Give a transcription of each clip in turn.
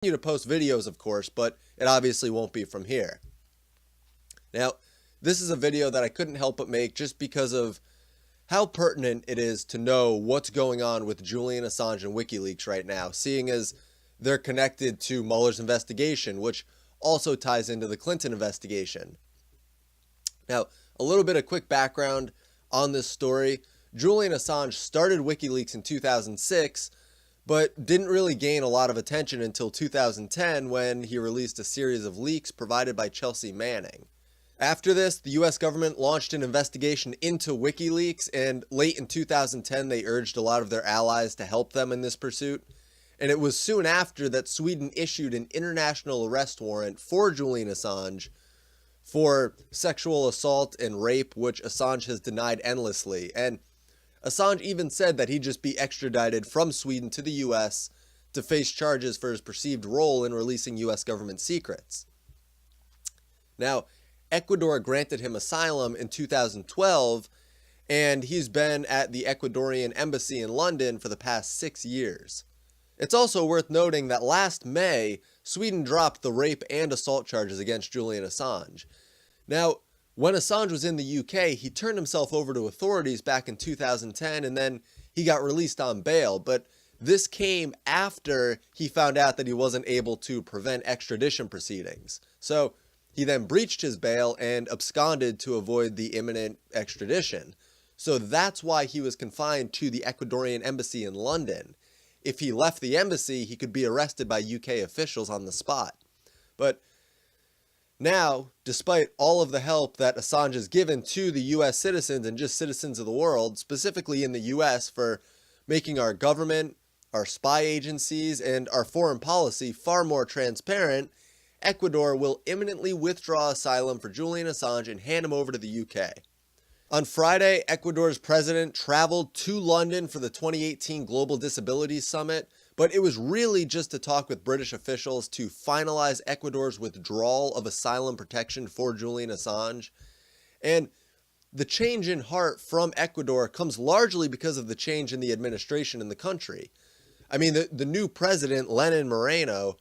to post videos, of course, but it obviously won't be from here. Now, this is a video that I couldn't help but make just because of how pertinent it is to know what's going on with Julian Assange and WikiLeaks right now, seeing as they're connected to Mueller's investigation, which also ties into the Clinton investigation. Now, a little bit of quick background on this story. Julian Assange started WikiLeaks in 2006, but didn't really gain a lot of attention until 2010 when he released a series of leaks provided by Chelsea Manning. After this, the US government launched an investigation into WikiLeaks, and late in 2010 they urged a lot of their allies to help them in this pursuit. And it was soon after that Sweden issued an international arrest warrant for Julian Assange for sexual assault and rape, which Assange has denied endlessly. And Assange even said that he'd just be extradited from Sweden to the US to face charges for his perceived role in releasing US government secrets. Now, Ecuador granted him asylum in 2012, and he's been at the Ecuadorian embassy in London for the past 6 years. It's also worth noting that last May, Sweden dropped the rape and assault charges against Julian Assange. Now, when Assange was in the UK, he turned himself over to authorities back in 2010, and then he got released on bail. But this came after he found out that he wasn't able to prevent extradition proceedings. So he then breached his bail and absconded to avoid the imminent extradition. So that's why he was confined to the Ecuadorian embassy in London. If he left the embassy, he could be arrested by UK officials on the spot. But now, despite all of the help that Assange has given to the US citizens and just citizens of the world, specifically in the US, for making our government, our spy agencies, and our foreign policy far more transparent, Ecuador will imminently withdraw asylum for Julian Assange and hand him over to the UK. On Friday, Ecuador's president traveled to London for the 2018 Global Disability Summit, but it was really just to talk with British officials to finalize Ecuador's withdrawal of asylum protection for Julian Assange. And the change in heart from Ecuador comes largely because of the change in the administration in the country. I mean, the new president, Lenin Moreno,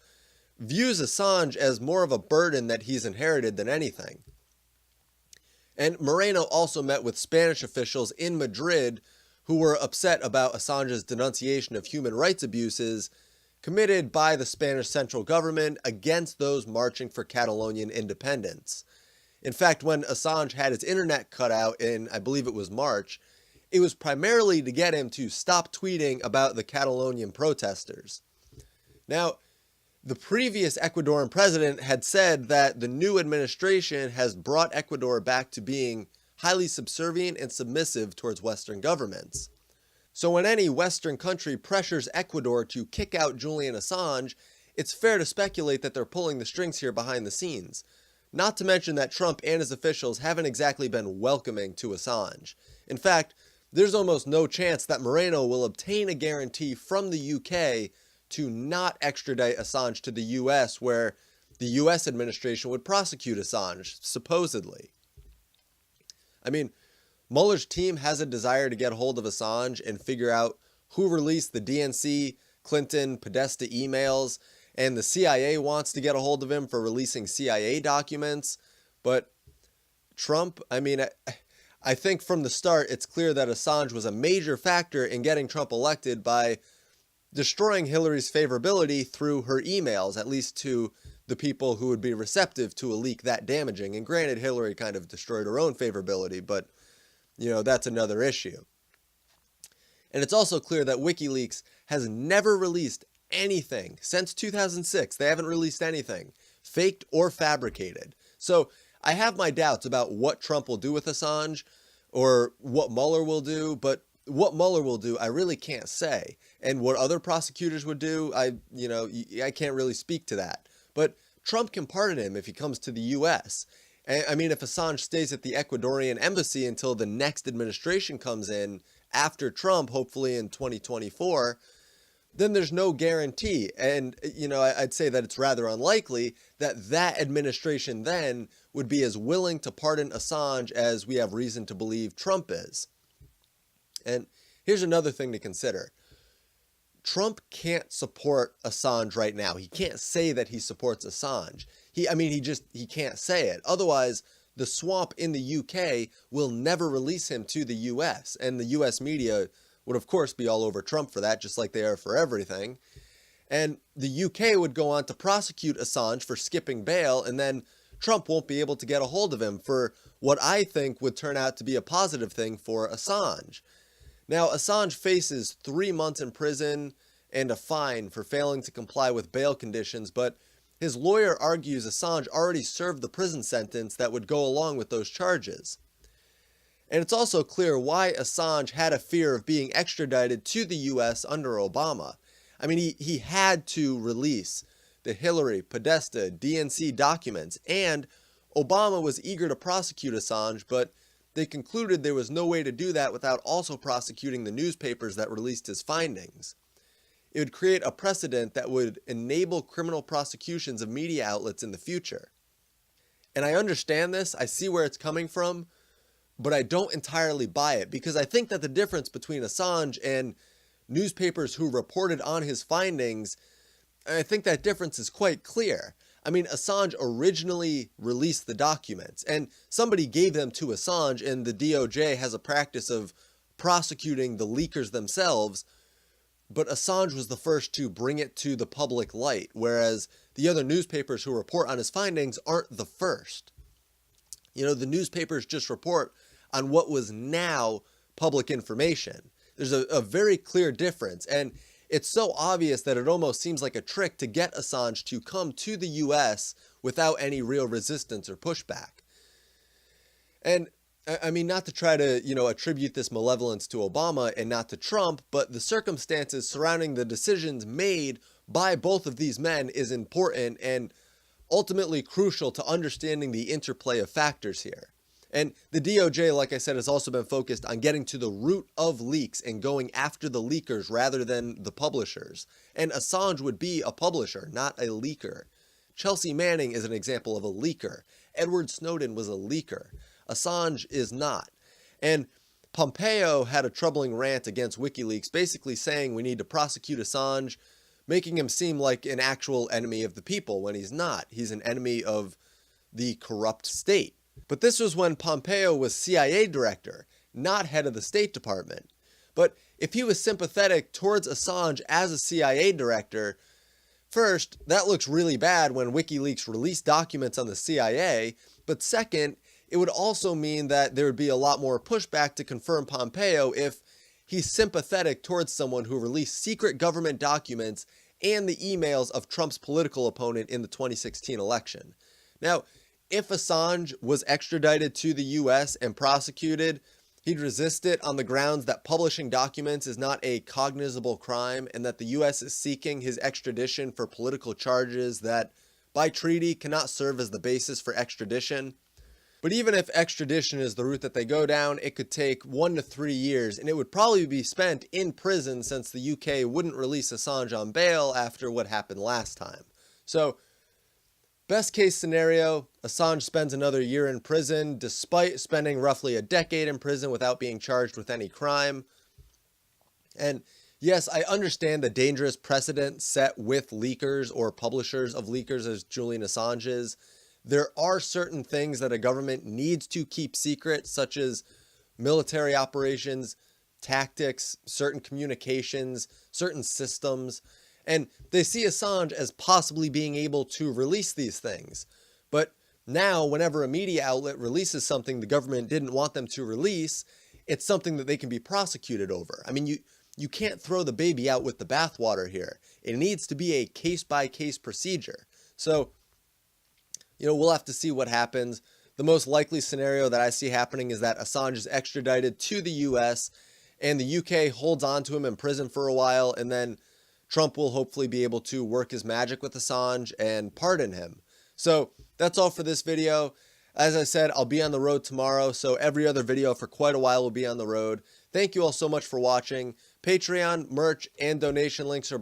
views Assange as more of a burden that he's inherited than anything. And Moreno also met with Spanish officials in Madrid who were upset about Assange's denunciation of human rights abuses committed by the Spanish central government against those marching for Catalonian independence. In fact, when Assange had his internet cut out in, I believe it was March, it was primarily to get him to stop tweeting about the Catalonian protesters. Now, the previous Ecuadorian president had said that the new administration has brought Ecuador back to being highly subservient and submissive towards Western governments. So when any Western country pressures Ecuador to kick out Julian Assange, it's fair to speculate that they're pulling the strings here behind the scenes. Not to mention that Trump and his officials haven't exactly been welcoming to Assange. In fact, there's almost no chance that Moreno will obtain a guarantee from the UK to not extradite Assange to the US, where the US administration would prosecute Assange, supposedly. I mean, Mueller's team has a desire to get hold of Assange and figure out who released the DNC, Clinton, Podesta emails, and the CIA wants to get a hold of him for releasing CIA documents. But Trump, I think from the start it's clear that Assange was a major factor in getting Trump elected by destroying Hillary's favorability through her emails, at least to the people who would be receptive to a leak that damaging. And granted, Hillary kind of destroyed her own favorability, but, that's another issue. And it's also clear that WikiLeaks has never released anything since 2006. They haven't released anything, faked or fabricated. So I have my doubts about what Trump will do with Assange or what Mueller will do, but what Mueller will do, I really can't say. And what other prosecutors would do, I can't really speak to that. But Trump can pardon him if he comes to the US. I mean, if Assange stays at the Ecuadorian embassy until the next administration comes in after Trump, hopefully in 2024, then there's no guarantee. And, I'd say that it's rather unlikely that that administration then would be as willing to pardon Assange as we have reason to believe Trump is. And here's another thing to consider. Trump can't support Assange right now. He can't say that he supports Assange. He can't say it. Otherwise, the swamp in the UK will never release him to the US, and the US media would of course be all over Trump for that, just like they are for everything. And the UK would go on to prosecute Assange for skipping bail, and then Trump won't be able to get a hold of him for what I think would turn out to be a positive thing for Assange. Now, Assange faces 3 months in prison and a fine for failing to comply with bail conditions, but his lawyer argues Assange already served the prison sentence that would go along with those charges. And it's also clear why Assange had a fear of being extradited to the US under Obama. He had to release the Hillary, Podesta, DNC documents, and Obama was eager to prosecute Assange, but they concluded there was no way to do that without also prosecuting the newspapers that released his findings. It would create a precedent that would enable criminal prosecutions of media outlets in the future. And I understand this, I see where it's coming from, but I don't entirely buy it, because I think that the difference between Assange and newspapers who reported on his findings, I think that difference is quite clear. Assange originally released the documents, and somebody gave them to Assange, and the DOJ has a practice of prosecuting the leakers themselves, but Assange was the first to bring it to the public light, whereas the other newspapers who report on his findings aren't the first. The newspapers just report on what was now public information. There's a very clear difference, and it's so obvious that it almost seems like a trick to get Assange to come to the US without any real resistance or pushback. And not to try to, attribute this malevolence to Obama and not to Trump, but the circumstances surrounding the decisions made by both of these men is important and ultimately crucial to understanding the interplay of factors here. And the DOJ, like I said, has also been focused on getting to the root of leaks and going after the leakers rather than the publishers. And Assange would be a publisher, not a leaker. Chelsea Manning is an example of a leaker. Edward Snowden was a leaker. Assange is not. And Pompeo had a troubling rant against WikiLeaks, basically saying we need to prosecute Assange, making him seem like an actual enemy of the people when he's not. He's an enemy of the corrupt state. But this was when Pompeo was CIA director, not head of the State Department. But if he was sympathetic towards Assange as a CIA director, first, that looks really bad when WikiLeaks released documents on the CIA, but second, it would also mean that there would be a lot more pushback to confirm Pompeo if he's sympathetic towards someone who released secret government documents and the emails of Trump's political opponent in the 2016 election. Now, if Assange was extradited to the US and prosecuted, he'd resist it on the grounds that publishing documents is not a cognizable crime and that the US is seeking his extradition for political charges that, by treaty, cannot serve as the basis for extradition. But even if extradition is the route that they go down, it could take 1 to 3 years, and it would probably be spent in prison since the UK wouldn't release Assange on bail after what happened last time. So, best case scenario, Assange spends another year in prison, despite spending roughly a decade in prison without being charged with any crime. And yes, I understand the dangerous precedent set with leakers or publishers of leakers as Julian Assange is. There are certain things that a government needs to keep secret, such as military operations, tactics, certain communications, certain systems. And they see Assange as possibly being able to release these things. But now, whenever a media outlet releases something the government didn't want them to release, it's something that they can be prosecuted over. You can't throw the baby out with the bathwater here. It needs to be a case-by-case procedure. So, we'll have to see what happens. The most likely scenario that I see happening is that Assange is extradited to the US and the UK holds on to him in prison for a while, and then Trump will hopefully be able to work his magic with Assange and pardon him. So that's all for this video. As I said, I'll be on the road tomorrow, so every other video for quite a while will be on the road. Thank you all so much for watching. Patreon, merch, and donation links are